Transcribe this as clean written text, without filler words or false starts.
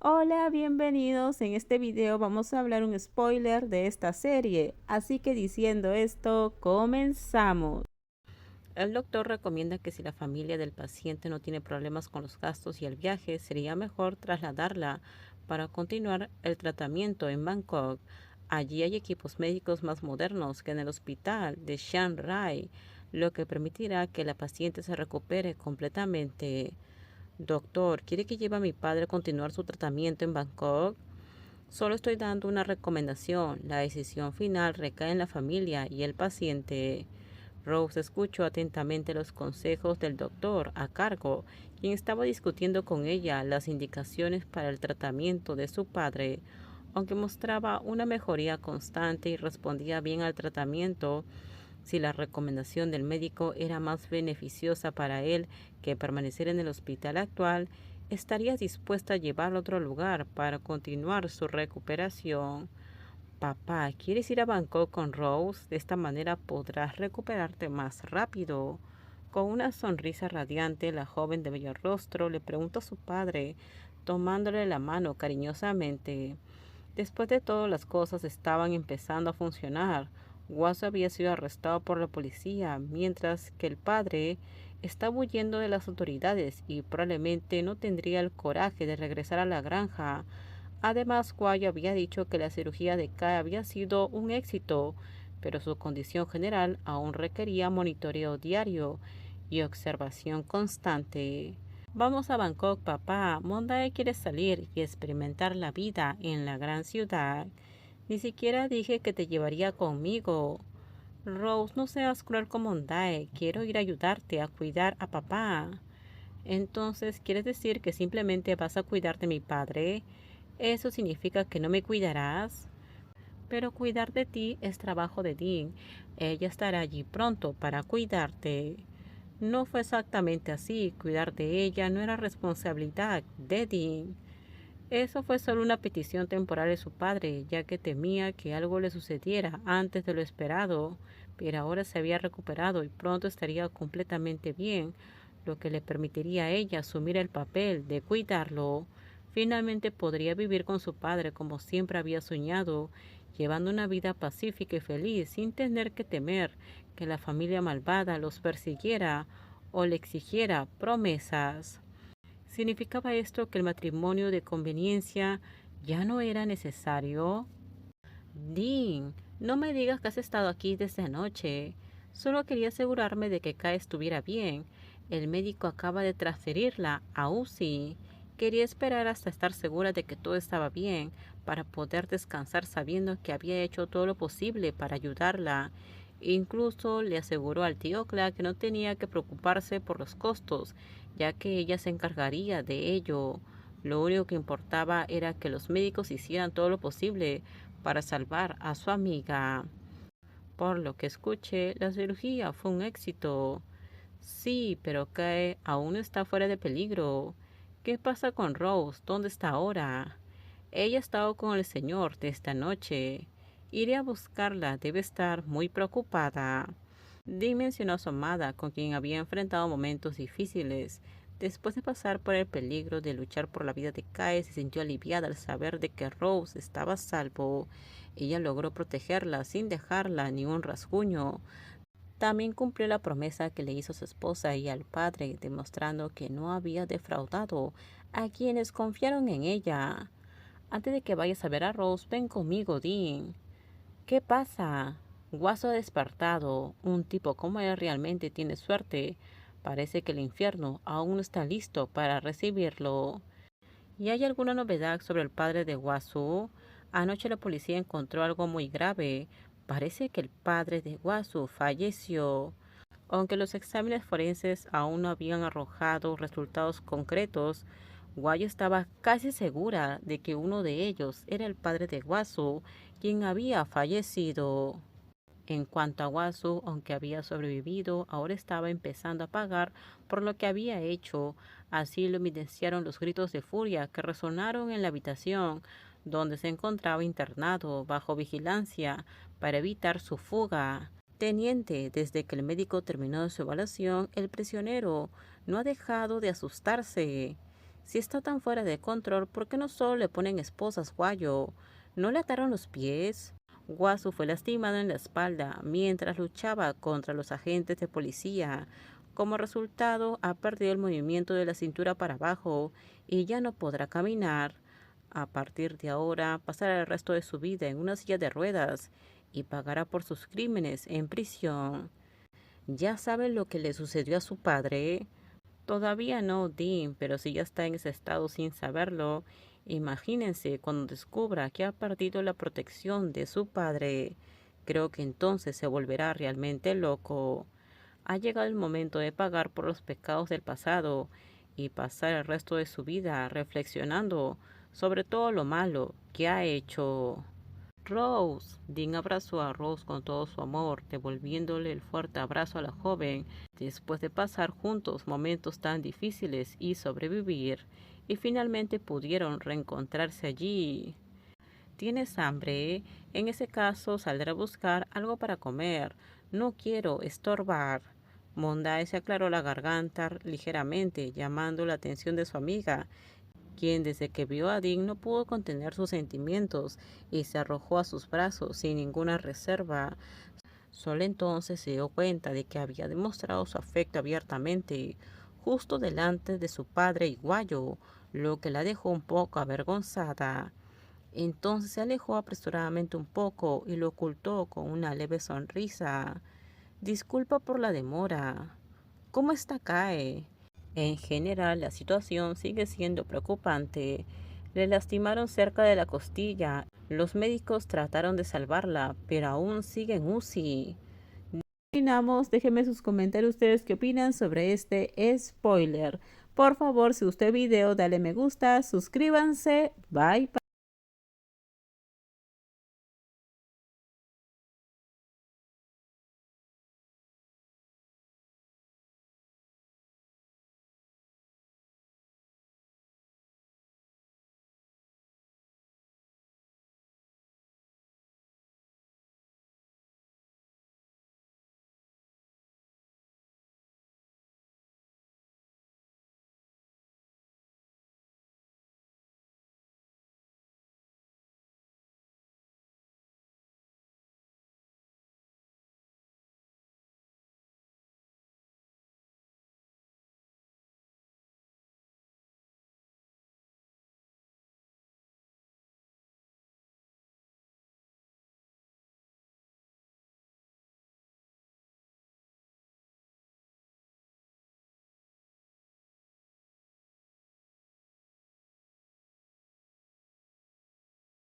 Hola, bienvenidos. En este video vamos a hablar un spoiler de esta serie, así que diciendo esto, comenzamos. El doctor recomienda que si la familia del paciente no tiene problemas con los gastos y el viaje, sería mejor trasladarla para continuar el tratamiento en Bangkok. Allí hay equipos médicos más modernos que en el hospital de Chiang Rai, lo que permitirá que la paciente se recupere completamente. Doctor, ¿quiere que lleve a mi padre a continuar su tratamiento en Bangkok? Solo estoy dando una recomendación. La decisión final recae en la familia y el paciente. Rose escuchó atentamente los consejos del doctor a cargo, quien estaba discutiendo con ella las indicaciones para el tratamiento de su padre. Aunque mostraba una mejoría constante y respondía bien al tratamiento, si la recomendación del médico era más beneficiosa para él que permanecer en el hospital actual, estaría dispuesta a llevarlo a otro lugar para continuar su recuperación. Papá, ¿quieres ir a Bangkok con Rose? De esta manera podrás recuperarte más rápido. Con una sonrisa radiante, la joven de bello rostro le preguntó a su padre, tomándole la mano cariñosamente. Después de todo, las cosas estaban empezando a funcionar. Guaso había sido arrestado por la policía, mientras que el padre estaba huyendo de las autoridades y probablemente no tendría el coraje de regresar a la granja. Además, Guayo había dicho que la cirugía de Kai había sido un éxito, pero su condición general aún requería monitoreo diario y observación constante. Vamos a Bangkok, papá. Mondae quiere salir y experimentar la vida en la gran ciudad. Ni siquiera dije que te llevaría conmigo. Rose, no seas cruel con Mondae. Quiero ir a ayudarte a cuidar a papá. Entonces, ¿quieres decir que simplemente vas a cuidar de mi padre? ¿Eso significa que no me cuidarás? Pero cuidar de ti es trabajo de Dean. Ella estará allí pronto para cuidarte. No fue exactamente así. Cuidar de ella no era responsabilidad de Dean. Eso fue solo una petición temporal de su padre, ya que temía que algo le sucediera antes de lo esperado, pero ahora se había recuperado y pronto estaría completamente bien, lo que le permitiría a ella asumir el papel de cuidarlo. Finalmente podría vivir con su padre como siempre había soñado, llevando una vida pacífica y feliz sin tener que temer que la familia malvada los persiguiera o le exigiera promesas. ¿Significaba esto que el matrimonio de conveniencia ya no era necesario? Dean, no me digas que has estado aquí desde anoche. Solo quería asegurarme de que Kai estuviera bien. El médico acaba de transferirla a UCI. Quería esperar hasta estar segura de que todo estaba bien para poder descansar sabiendo que había hecho todo lo posible para ayudarla. Incluso le aseguró al tío Clark que no tenía que preocuparse por los costos, ya que ella se encargaría de ello. Lo único que importaba era que los médicos hicieran todo lo posible para salvar a su amiga. Por lo que escuché, la cirugía fue un éxito. Sí, pero que aún está fuera de peligro. ¿Qué pasa con Rose? ¿Dónde está ahora? Ella ha estado con el señor de esta noche. Iré a buscarla. Debe estar muy preocupada. Dean mencionó a su amada, con quien había enfrentado momentos difíciles. Después de pasar por el peligro de luchar por la vida de Kai, se sintió aliviada al saber de que Rose estaba a salvo. Ella logró protegerla sin dejarla ni un rasguño. También cumplió la promesa que le hizo a su esposa y al padre, demostrando que no había defraudado a quienes confiaron en ella. Antes de que vayas a ver a Rose, ven conmigo, Dean. ¿Qué pasa? Guaso ha despertado. Un tipo como él realmente tiene suerte. Parece que el infierno aún no está listo para recibirlo. ¿Y hay alguna novedad sobre el padre de Guasu? Anoche la policía encontró algo muy grave. Parece que el padre de Guasu falleció. Aunque los exámenes forenses aún no habían arrojado resultados concretos, Guayo estaba casi segura de que uno de ellos era el padre de Guasu, quien había fallecido. En cuanto a Wasu, aunque había sobrevivido, ahora estaba empezando a pagar por lo que había hecho. Así lo evidenciaron los gritos de furia que resonaron en la habitación donde se encontraba internado bajo vigilancia para evitar su fuga. Teniente, desde que el médico terminó su evaluación, el prisionero no ha dejado de asustarse. Si está tan fuera de control, ¿por qué no solo le ponen esposas, Guayo? ¿No le ataron los pies? Guasu fue lastimado en la espalda mientras luchaba contra los agentes de policía. Como resultado, ha perdido el movimiento de la cintura para abajo y ya no podrá caminar. A partir de ahora, pasará el resto de su vida en una silla de ruedas y pagará por sus crímenes en prisión. ¿Ya sabe lo que le sucedió a su padre? Todavía no, Dean, pero si ya está en ese estado sin saberlo, imagínense cuando descubra que ha perdido la protección de su padre. Creo que entonces se volverá realmente loco. Ha llegado el momento de pagar por los pecados del pasado y pasar el resto de su vida reflexionando sobre todo lo malo que ha hecho. Rose. Dean abrazó a Rose con todo su amor, devolviéndole el fuerte abrazo a la joven después de pasar juntos momentos tan difíciles y sobrevivir, y finalmente pudieron reencontrarse allí. ¿Tienes hambre? En ese caso saldré a buscar algo para comer. No quiero estorbar. Mondae se aclaró la garganta ligeramente, llamando la atención de su amiga, quien desde que vio a Dean no pudo contener sus sentimientos y se arrojó a sus brazos sin ninguna reserva. Solo entonces se dio cuenta de que había demostrado su afecto abiertamente, justo delante de su padre iguayo, lo que la dejó un poco avergonzada. Entonces se alejó apresuradamente un poco y lo ocultó con una leve sonrisa. Disculpa por la demora. ¿Cómo está Kae? En general, la situación sigue siendo preocupante. Le lastimaron cerca de la costilla. Los médicos trataron de salvarla, pero aún sigue en UCI. Terminamos. Déjenme sus comentarios ustedes qué opinan sobre este spoiler. Por favor, si usted video, dale me gusta, suscríbanse. Bye.